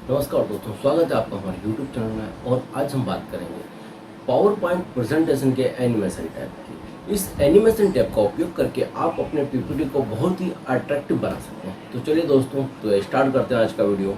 नमस्कार दोस्तों, स्वागत है आपका हमारे YouTube चैनल में। और आज हम बात करेंगे पावर पॉइंट प्रेजेंटेशन के एनिमेशन टैब की। इस एनिमेशन टैब का उपयोग करके आप अपने पीपीटी को बहुत ही अट्रैक्टिव बना सकते हैं। तो चलिए दोस्तों, तो स्टार्ट करते हैं आज का वीडियो।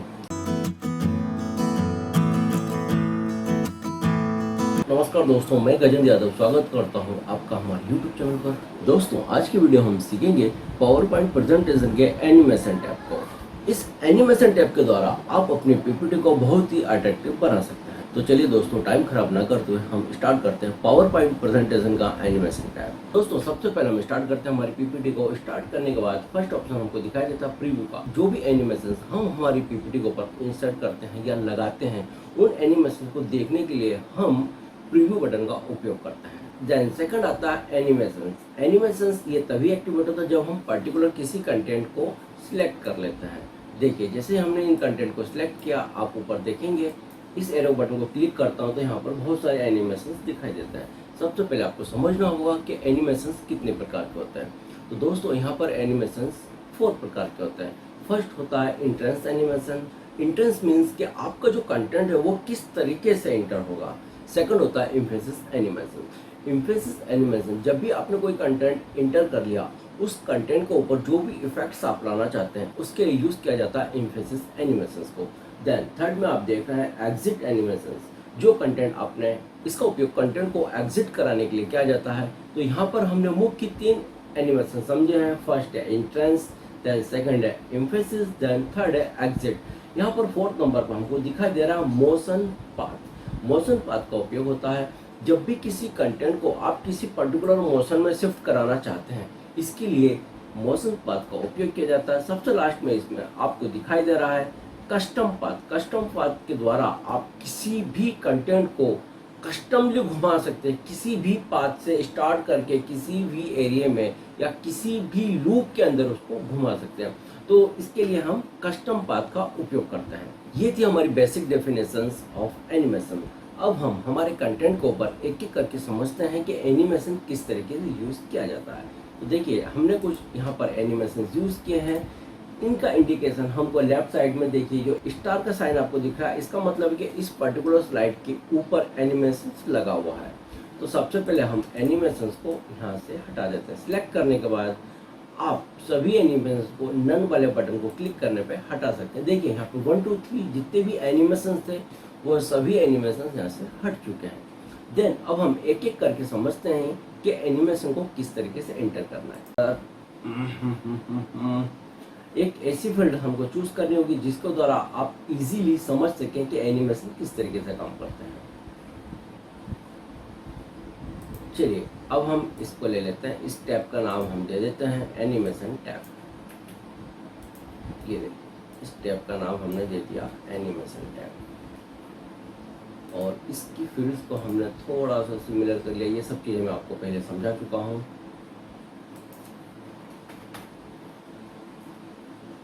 नमस्कार दोस्तों, मैं गजेंद्र यादव स्वागत करता हूं आपका हमारे YouTube चैनल पर। दोस्तों, आज की वीडियो हम सीखेंगे पावर पॉइंट प्रेजेंटेशन के एनिमेशन टैब को। इस एनिमेशन टैब के द्वारा आप अपनी पीपीटी को बहुत ही अट्रैक्टिव बना सकते हैं। तो चलिए दोस्तों, टाइम खराब ना करते हुए हम स्टार्ट करते हैं पावर पॉइंट प्रेजेंटेशन का एनिमेशन टैब। दोस्तों, सबसे पहले हम स्टार्ट करते हैं हमारी पीपीटी को। स्टार्ट करने के बाद फर्स्ट ऑप्शन हमको दिखाई देता है प्रीव्यू का। जो भी एनिमेशन हम हमारी पीपीटी के ऊपर इंसर्ट करते हैं या लगाते हैं, उन एनिमेशन को देखने के लिए हम प्रीव्यू बटन का उपयोग करते हैं। देन सेकंड आता है एनिमेशंस। एनिमेशंस ये तभी एक्टिवेट होता है जब हम पर्टिकुलर किसी कंटेंट को सिलेक्ट कर लेते हैं। देखिए, जैसे हमने इन कंटेंट को सिलेक्ट किया, आप ऊपर देखेंगे इस एरो बटन को क्लिक करता हूं तो यहाँ पर बहुत सारे एनिमेशंस दिखाई देते हैं। सबसे पहले आपको समझना होगा कि एनिमेशंस कितने प्रकार के होते हैं। तो दोस्तों, यहाँ पर एनिमेशंस 4 प्रकार के होते हैं। फर्स्ट होता है इंट्रेंस एनिमेशन। इंट्रेंस मीन्स कि आपका जो कंटेंट है वो किस तरीके से इंटर होगा। सेकंड होता है एम्फेसिस एनिमेशन। एम्फेसिस एनिमेशन, जब भी आपने कोई कंटेंट इंटर कर लिया, उस कंटेंट के ऊपर जो भी इफेक्ट्स आप लाना चाहते हैं उसके लिए यूज किया जाता है एम्फेसिस एनिमेशंस को। देन थर्ड में आप देख रहे हैं एग्जिट एनिमेशंस। जो कंटेंट आपने, इसका उपयोग कंटेंट को एग्जिट कराने के लिए किया जाता है। तो यहाँ पर हमने मुख्य 3 एनिमेशन समझे हैं। फर्स्ट है इंट्रेंस, देन सेकंड है एम्फेसिस, देन थर्ड है एग्जिट। यहाँ पर 4th नंबर पर हमको दिखाई दे रहा है मोशन पाथ। मोशन पाथ का उपयोग होता है जब भी किसी कंटेंट को आप किसी पर्टिकुलर मोशन में शिफ्ट कराना चाहते हैं, इसके लिए मोशन पाथ का उपयोग किया जाता है। सबसे लास्ट में इसमें आपको दिखाई दे रहा है कस्टम पाथ। कस्टम पाथ के द्वारा आप किसी भी कंटेंट को कस्टमली घुमा सकते हैं, किसी भी पाथ से स्टार्ट करके किसी भी एरिया में या किसी भी लूप के अंदर उसको घुमा सकते हैं। तो इसके लिए हम कस्टम पाथ का उपयोग करते हैं। ये थी हमारी बेसिक डेफिनेशंस ऑफ एनिमेशन। अब हम हमारे कंटेंट के ऊपर एक एक करके समझते हैं कि एनिमेशन किस तरीके से यूज किया जाता है। तो देखिए, हमने कुछ यहाँ पर एनिमेशन यूज किए हैं। इनका इंडिकेशन हमको लेफ्ट साइड में देखिए, जो स्टार का साइन आपको दिख रहा है, इसका मतलब है कि इस पर्टिकुलर स्लाइड के ऊपर एनिमेशन लगा हुआ है। तो सबसे पहले हम एनिमेशन को यहाँ से हटा देते हैं। सिलेक्ट करने के बाद आप सभी एनिमेशन को नन वाले बटन को क्लिक करने पे हटा सकते हैं। देखिए, यहाँ पे 1 2 3 जितने भी एनिमेशन थे वो सभी एनिमेशन यहाँ से हट चुके हैं। देन अब हम एक एक करके समझते हैं कि एनिमेशन को किस तरीके से एंटर करना है। एक ऐसी फील्ड हमको चूज करनी होगी जिसके द्वारा आप इजीली समझ सकें कि एनिमेशन किस तरीके से काम करते हैं। चलिए, अब हम इसको ले लेते हैं। इस टैब का नाम हम दे देते हैं एनिमेशन टैब। ये देखिए, इस टैब का नाम हमने दे दिया एनिमेशन टैब। और इसकी फील्ड्स को हमने थोड़ा सा सिमिलर कर लिया। ये सब चीज़ें मैं आपको पहले समझा चुका हूँ।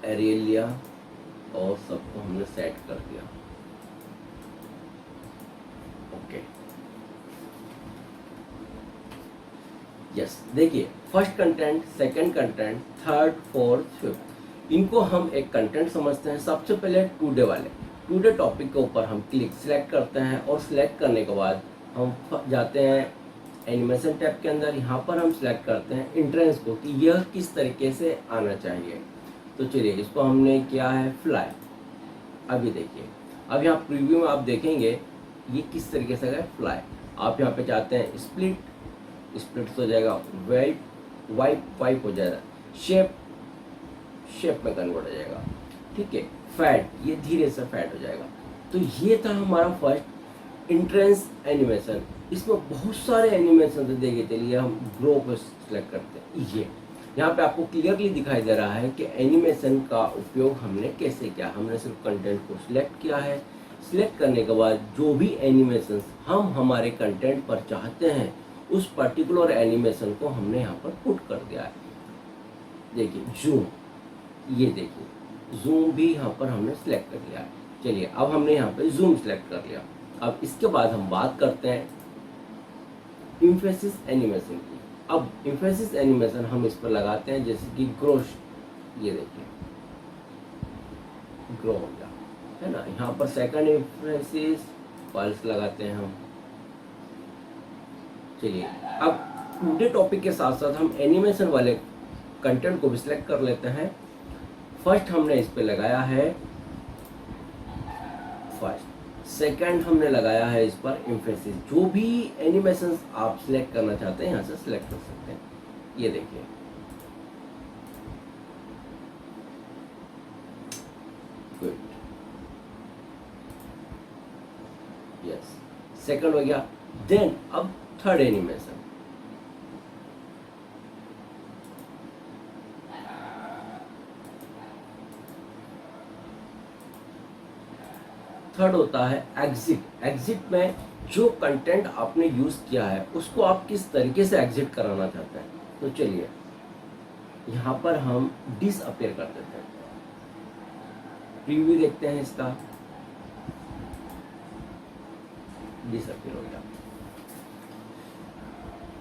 एरियल लिया और सबको हमने सेट कर दिया। Okay, yes. देखिए, first content, second content, third, fourth, fifth, इनको हम एक कंटेंट समझते हैं। सबसे पहले टुडे वाले, टुडे टॉपिक के ऊपर हम क्लिक सिलेक्ट करते हैं और सिलेक्ट करने के बाद हम जाते हैं एनिमेशन टैब के अंदर। यहाँ पर हम सिलेक्ट करते हैं इंट्रेंस को कि यह किस तरीके से आना चाहिए। तो चलिए, इसको हमने किया है फ्लाई। अभी देखिए, अब यहाँ प्रीव्यू में आप देखेंगे ये किस तरीके से है फ्लाई। आप यहाँ पे चाहते हैं स्प्लिट, स्प्लिट हो जाएगा। वाइप हो जाएगा। शेप में कन्वर्ट हो जाएगा। ठीक है। फैट, ये धीरे से फैट हो जाएगा। तो ये था हमारा फर्स्ट इंट्रेंस एनिमेशन। इसमें बहुत सारे एनिमेशन थे। देखिए, चलिए हम ग्रो को सिलेक्ट करते हैं। ये यहाँ पे आपको क्लियरली दिखाई दे रहा है कि एनिमेशन का उपयोग हमने कैसे किया। हमने सिर्फ कंटेंट को सिलेक्ट किया है। सिलेक्ट करने के बाद जो भी एनिमेशन हम हमारे कंटेंट पर चाहते हैं, उस पर्टिकुलर एनिमेशन को हमने यहाँ पर पुट कर दिया है। देखिए जूम, ये देखिए जूम भी यहाँ पर हमने सिलेक्ट कर लिया है। चलिए, अब हमने यहाँ पे जूम सिलेक्ट कर लिया। अब इसके बाद हम बात करते हैं एम्फेसिस एनिमेशन की। अब एम्फेसिस एनिमेशन हम इस पर लगाते हैं, जैसे कि ग्रो। ये देखिए, ग्रो हो गया। है ना। यहाँ पर सेकंड एम्फेसिस फॉल्स लगाते हैं हम। चलिए अब टुडे टॉपिक के साथ साथ हम एनिमेशन वाले कंटेंट को भी सिलेक्ट कर लेते हैं। फर्स्ट हमने इस पे लगाया है फर्स्ट, सेकंड हमने लगाया है इस पर एम्फेसिस। जो भी एनिमेशन आप सिलेक्ट करना चाहते हैं यहाँ से सिलेक्ट कर सकते हैं। ये देखिए गुड, यस, सेकंड हो गया। देन अब थर्ड एनिमेशन, थर्ड होता है एग्जिट। एग्जिट में जो कंटेंट आपने यूज किया है उसको आप किस तरीके से एग्जिट कराना चाहते हैं। तो चलिए यहाँ पर हम डिसअपीयर कर देते हैं, प्रीव्यू देखते हैं इसका, डिसअपीयर हो गया।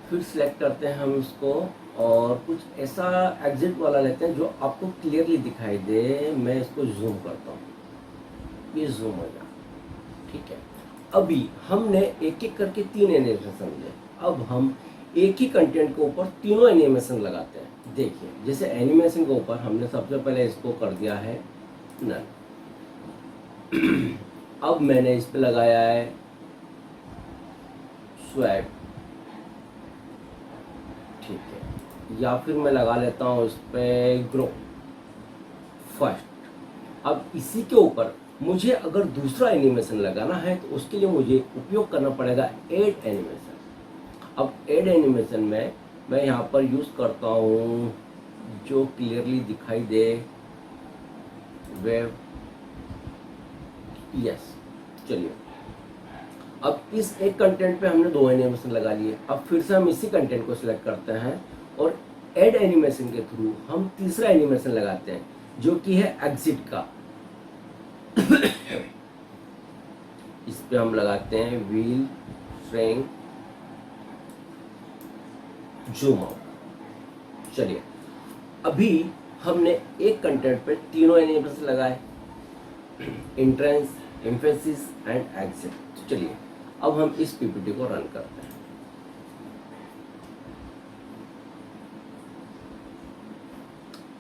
फिर सिलेक्ट करते हैं हम इसको और कुछ ऐसा एग्जिट वाला लेते हैं जो आपको क्लियरली दिखाई दे। मैं इसको जूम करता हूँ, ये जूम हो गया, ठीक है। अभी हमने एक एक करके 3 एनिमेशन समझे। अब हम एक ही कंटेंट के ऊपर तीनों एनिमेशन लगाते हैं। देखिए जैसे एनिमेशन के ऊपर हमने सबसे पहले इसको कर दिया है नल। अब मैंने इस पे लगाया है स्वैप, ठीक है, या फिर मैं लगा लेता हूँ इस पे ग्रो फर्स्ट। अब इसी के ऊपर मुझे अगर दूसरा एनिमेशन लगाना है तो उसके लिए मुझे उपयोग करना पड़ेगा ऐड एनिमेशन। अब ऐड एनिमेशन में मैं यहाँ पर यूज़ करता हूँ जो क्लियरली दिखाई दे, वेव, यस। चलिए अब इस एक कंटेंट पे हमने 2 एनिमेशन लगा लिए। अब फिर से हम इसी कंटेंट को सिलेक्ट करते हैं और ऐड एनिमेशन के थ्रू हम तीसरा एनिमेशन लगाते हैं जो कि है एग्जिट का। इस पे हम लगाते हैं व्हील फ्रेम जूम आउट। चलिए अभी हमने एक कंटेंट पे तीनों एनिमेशन लगाए, एंट्रेंस, एम्फेसिस एंड एग्जिट। तो चलिए अब हम इस पीपीटी को रन करते हैं।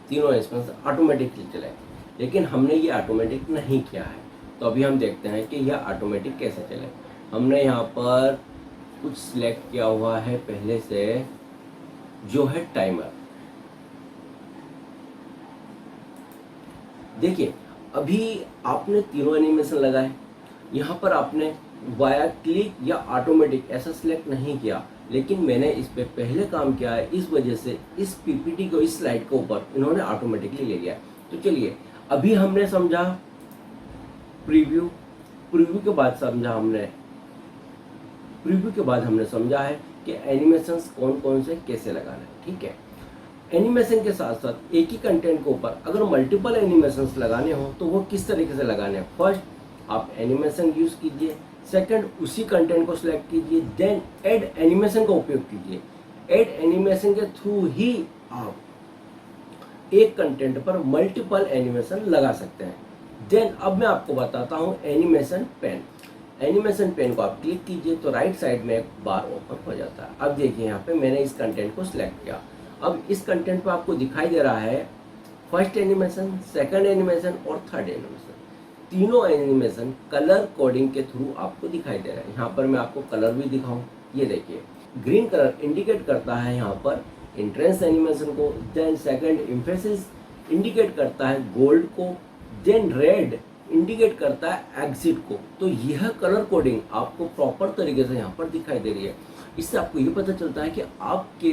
तीनों एनिमेशन ऑटोमेटिकली चले, लेकिन हमने ये ऑटोमेटिक नहीं किया है। तो अभी हम देखते हैं कि यह ऑटोमेटिक कैसे चले। हमने यहाँ पर कुछ सिलेक्ट किया हुआ है पहले से, जो है टाइमर। देखिए अभी आपने तीनों एनिमेशन लगाए, यहाँ पर आपने वाया क्लिक या ऑटोमेटिक ऐसा सिलेक्ट नहीं किया, लेकिन मैंने इस पे पहले काम किया है, इस वजह से इस पीपीटी को, इस स्लाइड के ऊपर इन्होंने ऑटोमेटिकली ले लिया। तो चलिए अभी हमने समझा प्रीव्यू, प्रीव्यू के बाद समझा हमने, प्रीव्यू के बाद हमने समझा है कि एनिमेशंस कौन कौन से कैसे लगाना है, ठीक है। एनिमेशन के साथ साथ एक ही कंटेंट के ऊपर अगर मल्टीपल एनिमेशंस लगाने हो तो वो किस तरीके से लगाने हैं। फर्स्ट आप एनिमेशन यूज कीजिए, सेकंड उसी कंटेंट को सिलेक्ट कीजिए, देन ऐड एनिमेशन का उपयोग कीजिए। ऐड एनिमेशन के थ्रू ही आप एक कंटेंट पर मल्टीपल एनिमेशन लगा सकते हैं। देन अब मैं आपको बताता हूँ एनिमेशन पेन। एनिमेशन पेन को आप क्लिक कीजिए तो राइट साइड में एक बार ओपन हो जाता है। अब देखिए यहाँ पे मैंने इस कंटेंट को सिलेक्ट किया। अब इस कंटेंट पे आपको दिखाई दे रहा है फर्स्ट एनिमेशन, सेकंड एनिमेशन और थर्ड एनिमेशन। तीनों एनिमेशन कलर कोडिंग के थ्रू आपको दिखाई दे रहा है। यहाँ पर मैं आपको कलर भी दिखाऊं, ये देखिए ग्रीन कलर इंडिकेट करता है यहाँ पर एंट्रेंस एनिमेशन को, देन सेकंड एम्फेसिस इंडिकेट करता है गोल्ड को, देन रेड इंडिकेट करता है एग्जिट को। तो यह कलर कोडिंग आपको प्रॉपर तरीके से यहाँ पर दिखाई दे रही है। इससे आपको ये पता चलता है कि आपके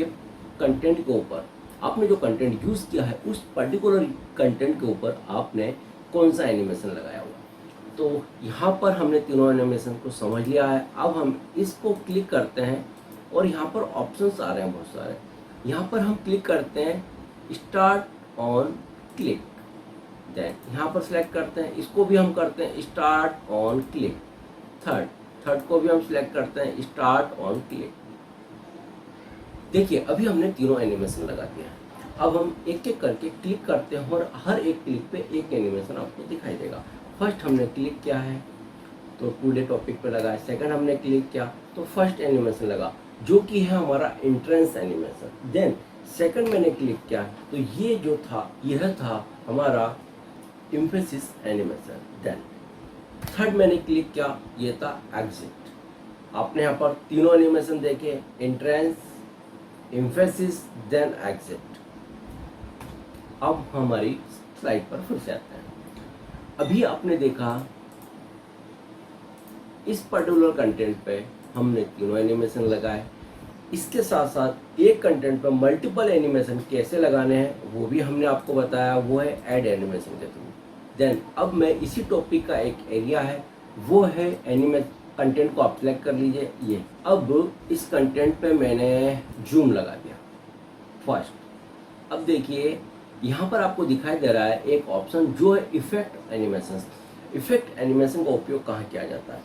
कंटेंट के ऊपर, आपने जो कंटेंट यूज किया है उस पर्टिकुलर कंटेंट के ऊपर आपने कौन सा एनिमेशन लगाया हुआ। तो यहाँ पर हमने तीनों एनिमेशन को समझ लिया है। अब हम इसको क्लिक करते हैं और यहाँ पर ऑप्शंस आ रहे हैं बहुत सारे। यहाँ पर हम क्लिक करते हैं स्टार्ट ऑन क्लिक, देन यहाँ पर सिलेक्ट करते हैं, इसको भी हम करते हैं स्टार्ट ऑन क्लिक। थर्ड को भी हम सिलेक्ट करते हैं स्टार्ट ऑन क्लिक। देखिए अभी हमने तीनों एनिमेशन लगा दिया है। अब हम एक एक करके क्लिक करते हैं और हर एक क्लिक पे एक एनिमेशन आपको दिखाई देगा। फर्स्ट हमने क्लिक किया है तो टुडे टॉपिक पे लगा है, सेकंड हमने क्लिक किया तो फर्स्ट एनिमेशन लगा जो कि है हमारा एंट्रेंस एनिमेशन। देन सेकंड मैंने क्लिक किया तो ये जो था यह था हमारा एम्फेसिस एनिमेशन। देन थर्ड मैंने क्लिक किया, ये था एग्जिट। आपने यहाँ पर तीनों एनिमेशन देखे, एंट्रेंस, एम्फेसिस, देन एग्जिट। अब हमारी स्लाइड पर फिर से आते हैं। अभी आपने देखा इस पर्टिकुलर कंटेंट पे हमने तीनों एनिमेशन लगाए, इसके साथ साथ एक कंटेंट पर मल्टीपल एनिमेशन कैसे लगाने हैं वो भी हमने आपको बताया, वो है ऐड एनिमेशन के थ्रू। देन अब मैं इसी टॉपिक का एक एरिया है वो है कंटेंट को आप सिलेक्ट कर लीजिए। ये अब इस कंटेंट पे मैंने जूम लगा दिया फर्स्ट। अब देखिए यहाँ पर आपको दिखाई दे रहा है एक ऑप्शन जो है इफेक्ट एनिमेशन। इफेक्ट एनिमेशन का उपयोग कहाँ किया जाता है?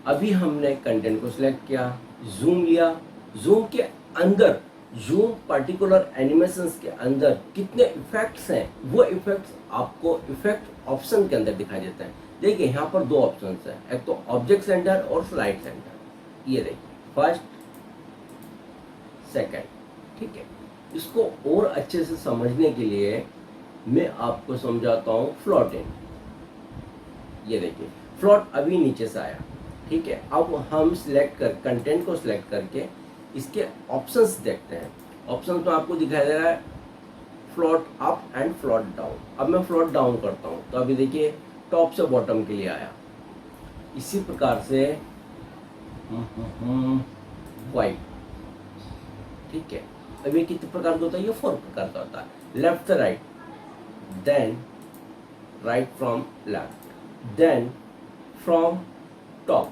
अभी हमने कंटेंट को सिलेक्ट किया, जूम लिया, जूम के अंदर जूम पर्टिकुलर एनिमेशंस के अंदर कितने इफेक्ट्स हैं वो इफेक्ट्स आपको इफेक्ट ऑप्शन के अंदर दिखाई देता है। देखिए यहाँ पर दो ऑप्शंस हैं, एक तो ऑब्जेक्ट सेंटर और स्लाइड सेंटर। ये देखिए फर्स्ट सेकंड, ठीक है। इसको और अच्छे से समझने के लिए मैं आपको समझाता हूँ फ्लोटिंग। ये देखिए फ्लोट अभी नीचे से आया, ठीक है। अब हम कंटेंट को सिलेक्ट करके इसके ऑप्शंस देखते हैं। ऑप्शंस में आपको दिखाई दे रहा है float up and float down. अब मैं फ्लोट डाउन करता हूँ तो अभी देखिए टॉप से बॉटम के लिए आया। इसी प्रकार से वाइट, ठीक है। अब ये कितने प्रकार का होता है? ये 4 प्रकार का होता है। लेफ्ट से right, then right from left, then from top.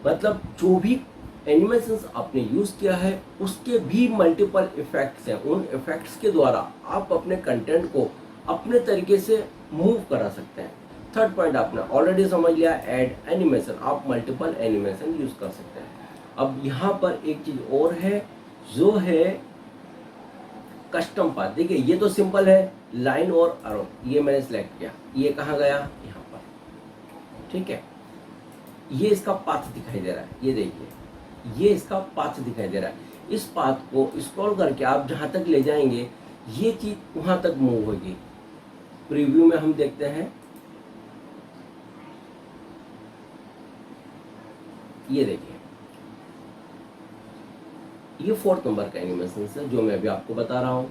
मतलब जो भी एनिमेशंस आपने यूज किया है उसके भी मल्टीपल इफेक्ट्स हैं। उन इफेक्ट्स के द्वारा आप अपने कंटेंट को अपने तरीके से मूव करा सकते हैं। थर्ड पॉइंट आपने ऑलरेडी समझ लिया, ऐड एनिमेशन। आप मल्टीपल एनिमेशन यूज कर सकते हैं। अब यहाँ पर एक चीज और है जो है कस्टम पाथ। देखिए ये तो सिंपल है, लाइन और एरो, ये मैंने सिलेक्ट किया, ये कहाँ गया? यहाँ पर, ठीक है। ये इसका पाथ दिखाई दे रहा है, ये देखिए ये इसका पाथ दिखाई दे रहा है। इस पाथ को स्क्रॉल करके आप जहां तक ले जाएंगे ये चीज वहां तक मूव होगी। प्रीव्यू में हम देखते हैं, ये देखिए ये 4th नंबर का एनिमेशन है जो मैं अभी आपको बता रहा हूं।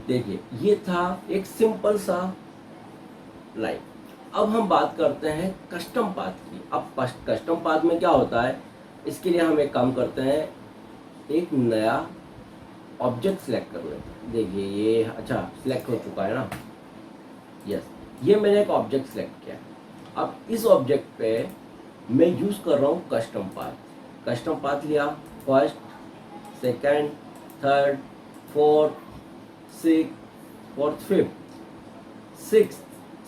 देखिए ये था एक सिंपल सा लाइन। अब हम बात करते हैं कस्टम पाथ की। अब कस्टम पाथ में क्या होता है, इसके लिए हम एक काम करते हैं, एक नया ऑब्जेक्ट सिलेक्ट कर लेते हैं। देखिए ये अच्छा सिलेक्ट हो चुका है ना, यस। ये मैंने एक ऑब्जेक्ट सिलेक्ट किया। अब इस ऑब्जेक्ट पे मैं यूज कर रहा हूँ कस्टम पाथ। कस्टम पाथ लिया, first, second, third, fourth, fifth, 6,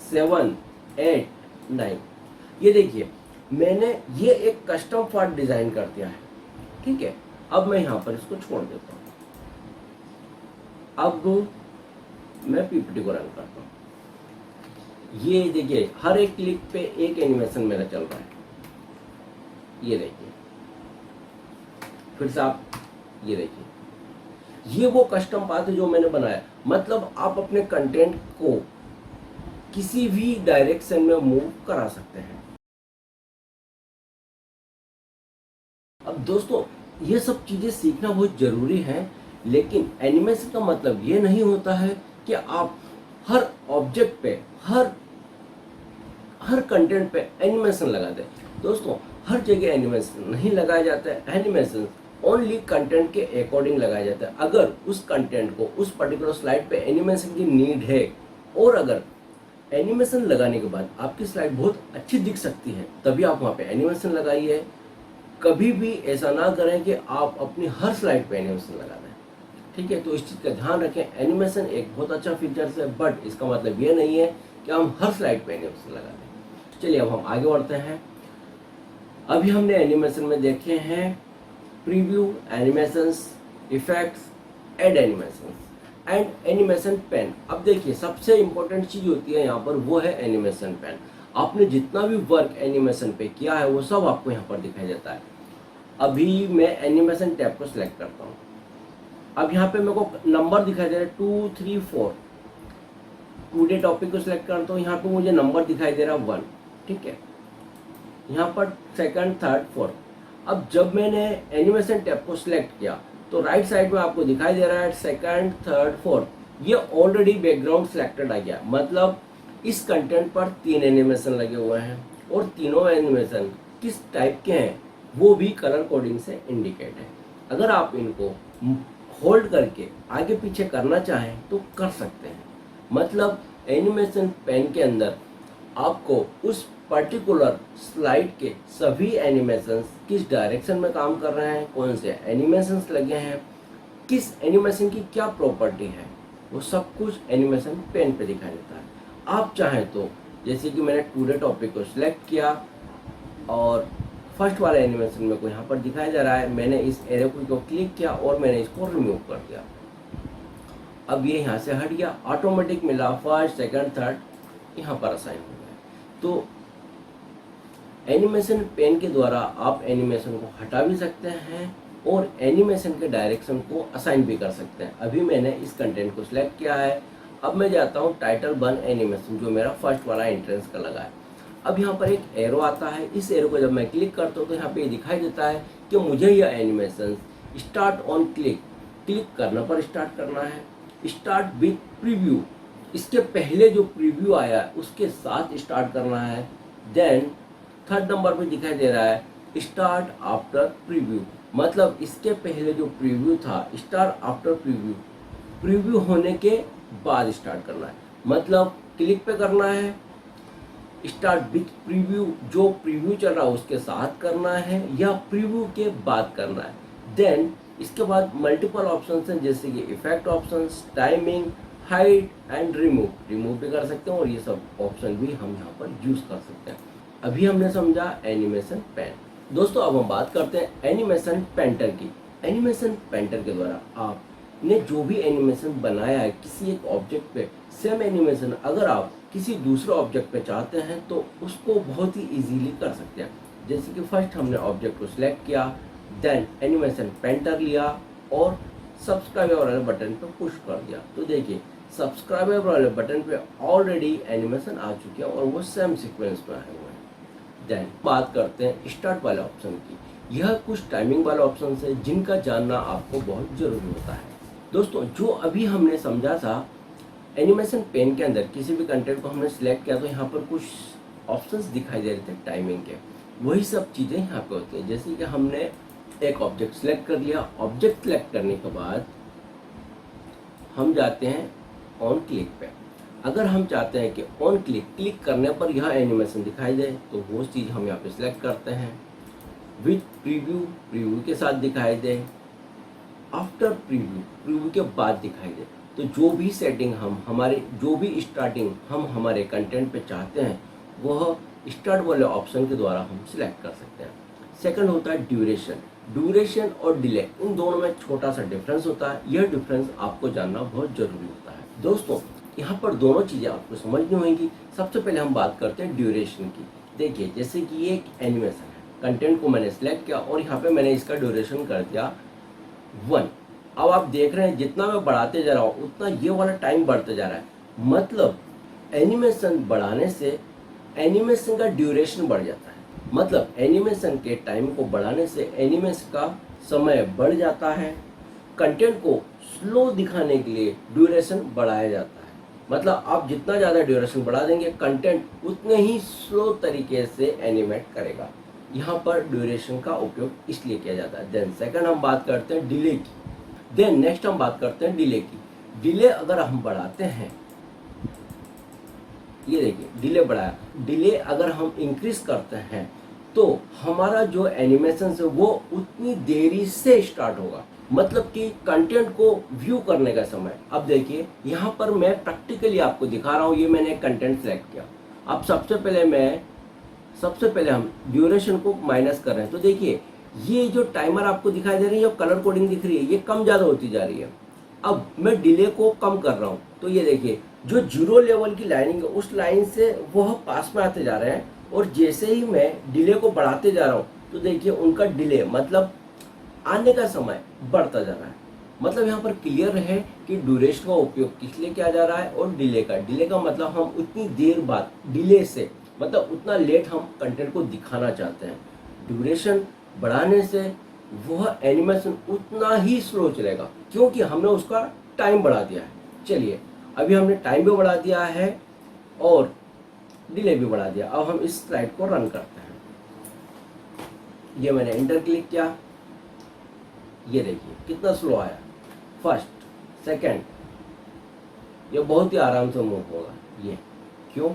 7, 8, 9। ये देखिए मैंने ये एक कस्टम पाथ डिजाइन कर दिया है, ठीक है। अब मैं यहाँ पर इसको छोड़ देता हूँ। अब मैं पीपीटी को रन करता हूँ। ये देखिए हर एक क्लिक पे एक एनिमेशन मेरा चल रहा है। ये देखिए फिर से आप ये देखिए ये वो कस्टम पाथ है जो मैंने बनाया। मतलब आप अपने कंटेंट को किसी भी डायरेक्शन में मूव करा सकते हैं। अब दोस्तों ये सब चीजें सीखना बहुत जरूरी है, लेकिन एनिमेशन का मतलब ये नहीं होता है कि आप हर ऑब्जेक्ट पे हर कंटेंट पे एनिमेशन लगा दें। दोस्तों हर जगह एनिमेशन नहीं लगाया जाता है। एनिमेशन ओनली कंटेंट के अकॉर्डिंग लगाया जाता है। अगर उस कंटेंट को उस पर्टिकुलर स्लाइड पे एनिमेशन की नीड है और अगर एनिमेशन लगाने के बाद आपकी स्लाइड बहुत अच्छी दिख सकती है तभी आप वहाँ पे एनिमेशन लगाइए। कभी भी ऐसा ना करें कि आप अपनी हर स्लाइड पे एनिमेशन लगा दें, ठीक है। तो इस चीज़ का ध्यान रखें। एनिमेशन एक बहुत अच्छा फीचर है, बट इसका मतलब ये नहीं है कि हम हर स्लाइड पे एनिमेशन लगा दें। चलिए अब हम आगे बढ़ते हैं। अभी हमने एनिमेशन में देखे हैं preview, animations, effects, add animations. And animation pane. अब देखिए सबसे इंपॉर्टेंट चीज होती है यहाँ पर, वो है एनिमेशन पेन। आपने जितना भी वर्क एनिमेशन पे किया है वो सब आपको यहाँ पर दिखाई देता है। अभी मैं एनिमेशन टैब को सिलेक्ट करता हूँ। अब यहाँ पे मेरे को नंबर दिखाई दे रहा है 2 3 4। टुडे टॉपिक को सिलेक्ट करता हूँ, यहाँ पे मुझे नंबर दिखाई दे रहा है 1। ठीक है, यहाँ पर सेकंड थर्ड फोर्थ। अब जब मैंने एनिमेशन टैब को सिलेक्ट किया तो राइट साइड में आपको दिखाई दे रहा है सेकंड थर्ड फोर्थ। ये ऑलरेडी बैकग्राउंड सिलेक्टेड आ गया, मतलब इस कंटेंट पर 3 एनिमेशन लगे हुए हैं और तीनों एनिमेशन किस टाइप के हैं वो भी कलर कोडिंग से इंडिकेट है। अगर आप इनको होल्ड करके आगे पीछे करना चाहें तो कर सकते हैं। मतलब एनिमेशन पेन के अंदर आपको उस पर्टिकुलर स्लाइड के सभी एनिमेशंस किस डायरेक्शन में काम कर रहे हैं, कौन से एनिमेशंस लगे हैं, किस एनिमेशन की क्या प्रॉपर्टी है, वो सब कुछ एनिमेशन पेन पे दिखाई देता है। आप चाहें तो जैसे कि मैंने टुडे टॉपिक को सिलेक्ट किया और फर्स्ट वाला एनिमेशन मेरे को यहाँ पर दिखाई दे रहा है, मैंने इस एरो को क्लिक किया और मैंने इसको रिमूव कर दिया। अब ये यहाँ से हट गया, ऑटोमेटिक मिला फर्स्ट सेकंड थर्ड यहाँ पर असाइन हो गया। तो एनिमेशन पेन के द्वारा आप एनिमेशन को हटा भी सकते हैं और एनिमेशन के डायरेक्शन को असाइन भी कर सकते हैं। अभी मैंने इस कंटेंट को सिलेक्ट किया है। अब मैं जाता हूँ टाइटल 1 एनिमेशन, जो मेरा फर्स्ट वाला एंट्रेंस का लगा है। अब यहाँ पर एक एरो आता है, इस एरो को जब मैं क्लिक करता हूँ तो यहाँ पे ये दिखाई देता है कि मुझे यह एनिमेशन स्टार्ट ऑन क्लिक करने पर स्टार्ट करना है, स्टार्ट विथ प्रीव्यू, इसके पहले जो प्रीव्यू आया उसके साथ स्टार्ट करना है। देन थर्ड नंबर पे दिखाई दे रहा है स्टार्ट आफ्टर प्रीव्यू, मतलब इसके पहले जो प्रीव्यू था स्टार्ट आफ्टर प्रीव्यू, प्रीव्यू होने के बाद स्टार्ट करना है। मतलब क्लिक पे करना है, स्टार्ट विथ प्रीव्यू, जो प्रीव्यू चल रहा है उसके साथ करना है या प्रीव्यू के बाद करना है। देन इसके बाद मल्टीपल ऑप्शंस हैं जैसे कि effect options, timing, hide and remove भी कर सकते हैं और ये सब ऑप्शन भी हम यहाँ पर यूज कर सकते हैं। अभी हमने समझा एनिमेशन पेन। दोस्तों अब हम बात करते हैं एनिमेशन पेंटर की। एनिमेशन पेंटर के द्वारा आपने जो भी एनिमेशन बनाया है किसी एक ऑब्जेक्ट पे, सेम एनिमेशन अगर आप किसी दूसरे ऑब्जेक्ट पे चाहते हैं तो उसको बहुत ही इजीली कर सकते हैं। जैसे कि फर्स्ट हमने ऑब्जेक्ट को सिलेक्ट किया, देन एनिमेशन पेंटर लिया और सब्सक्राइब वाले बटन पर पुश कर दिया। तो देखिए सब्सक्राइब वाले बटन पे ऑलरेडी एनिमेशन आ चुके हैं और वो सेम सीक्वेंस में आए हुए हैं। देन बात करते हैं स्टार्ट वाले ऑप्शन की। यह कुछ टाइमिंग वाले ऑप्शन है जिनका जानना आपको बहुत जरूरी होता है। दोस्तों जो अभी हमने समझा था एनिमेशन पेन के अंदर किसी भी कंटेंट को हमने सिलेक्ट किया तो यहाँ पर कुछ ऑप्शंस दिखाई दे रहे थे टाइमिंग के, वही सब चीज़ें यहाँ पे होती हैं। जैसे कि हमने एक ऑब्जेक्ट सिलेक्ट कर लिया, ऑब्जेक्ट सिलेक्ट करने के बाद हम जाते हैं ऑन क्लिक पे। अगर हम चाहते हैं कि ऑन क्लिक करने पर यह एनिमेशन दिखाई दे तो वो चीज़ हम यहाँ पे सिलेक्ट करते हैं। विथ प्रीव्यू के साथ दिखाई दे, आफ्टर प्रीव्यू के बाद दिखाई दे। तो जो भी सेटिंग हम हमारे जो भी स्टार्टिंग हम हमारे कंटेंट पे चाहते हैं वह स्टार्ट वाले ऑप्शन के द्वारा हम सिलेक्ट कर सकते हैं। सेकंड होता है ड्यूरेशन और डिले, इन दोनों में छोटा सा डिफरेंस होता है। यह डिफरेंस आपको जानना बहुत जरूरी होता है। दोस्तों यहाँ पर दोनों चीज़ें आपको समझनी होंगी। सबसे पहले हम बात करते हैं ड्यूरेशन की। देखिए जैसे कि ये एक एनिमेशन है, कंटेंट को मैंने सिलेक्ट किया और यहाँ पे मैंने इसका ड्यूरेशन कर दिया 1। अब आप देख रहे हैं जितना मैं बढ़ाते जा रहा हूँ उतना ये वाला टाइम बढ़ते जा रहा है। मतलब एनिमेशन बढ़ाने से एनिमेशन का ड्यूरेशन बढ़ जाता है। मतलब एनिमेशन के टाइम को बढ़ाने से एनिमेशन का समय बढ़ जाता है। कंटेंट को स्लो दिखाने के लिए ड्यूरेशन बढ़ाया जाता है। मतलब आप जितना ज़्यादा ड्यूरेशन बढ़ा देंगे कंटेंट उतने ही स्लो तरीके से एनिमेट करेगा। यहाँ पर ड्यूरेशन का उपयोग इसलिए किया जाता है। देन सेकंड हम बात करते हैं डिले की। देन नेक्स्ट हम बात करते हैं डिले की। डिले अगर हम बढ़ाते हैं, ये देखिए डिले बढ़ाया, डिले अगर हम इंक्रीज करते हैं तो हमारा जो एनिमेशन है वो उतनी देरी से स्टार्ट होगा। मतलब कि कंटेंट को व्यू करने का समय। अब देखिए यहाँ पर मैं प्रैक्टिकली आपको दिखा रहा हूँ। ये मैंने एक कंटेंट सेलेक्ट किया। अब सबसे पहले हम ड्यूरेशन को माइनस कर रहे हैं। तो देखिए ये जो टाइमर आपको दिखाई दे रही है, कलर कोडिंग दिख रही है, ये कम ज़्यादा होती जा रही है। अब मैं डिले को कम कर रहा हूँ, तो ये देखिए जो जीरो लेवल की लाइनिंग है उस लाइन से वह पास में आते जा रहे हैं, और जैसे ही मैं डिले को बढ़ाते जा रहा हूँ तो देखिए उनका डिले मतलब आने का समय बढ़ता जा रहा है। मतलब यहाँ पर क्लियर है कि ड्यूरेशन का उपयोग किस लिए किया जा रहा है, और डिले का मतलब हम उतनी देर बाद डिले से मतलब उतना लेट हम कंटेंट को दिखाना चाहते हैं। ड्यूरेशन बढ़ाने से वह एनिमेशन उतना ही स्लो चलेगा, क्योंकि हमने उसका टाइम बढ़ा दिया है। चलिए अभी हमने टाइम भी बढ़ा दिया है और डिले भी बढ़ा दिया। अब हम इस स्लाइड को रन करते हैं। ये मैंने एंटर क्लिक किया, ये देखिए कितना स्लो आया, फर्स्ट सेकंड, ये बहुत ही आराम से मूव होगा। ये क्यों?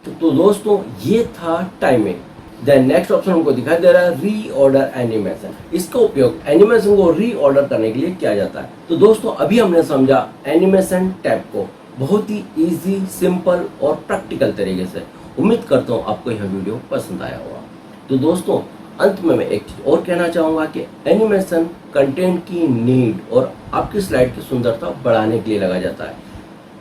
तो दोस्तों ये था टाइमिंग। देन नेक्स्ट ऑप्शन हमको दिखाई दे रहा है रीऑर्डर एनिमेशन। इसका उपयोग एनिमेशन को रीऑर्डर करने के लिए किया जाता है। तो दोस्तों अभी हमने समझा एनिमेशन टैब को बहुत ही इजी, सिंपल और प्रैक्टिकल तरीके से। उम्मीद करता हूँ आपको यह वीडियो पसंद आया होगा। तो दोस्तों अंत में मैं एक चीज और कहना चाहूँगा कि एनिमेशन कंटेंट की नीड और आपकी स्लाइड की सुंदरता बढ़ाने के लिए लगाया जाता है।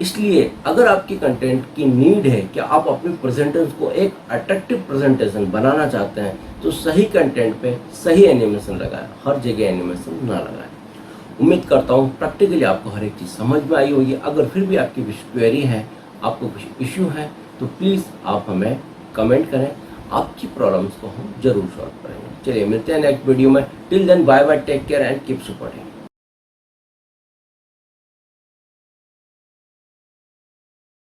इसलिए अगर आपकी कंटेंट की नीड है कि आप अपनी प्रेजेंटेशन को एक अट्रैक्टिव प्रेजेंटेशन बनाना चाहते हैं, तो सही कंटेंट पे सही एनिमेशन लगाएं, हर जगह एनिमेशन ना लगाएं। उम्मीद करता हूँ प्रैक्टिकली आपको हर एक चीज़ समझ में आई होगी। अगर फिर भी आपकी कुछ क्वेरी है, आपको कुछ इश्यू है, तो प्लीज़ आप हमें कमेंट करें, आपकी प्रॉब्लम्स को हम जरूर सॉल्व करेंगे। चलिए मिलते हैं नेक्स्ट वीडियो में। Till then bye bye, take care and keep supporting.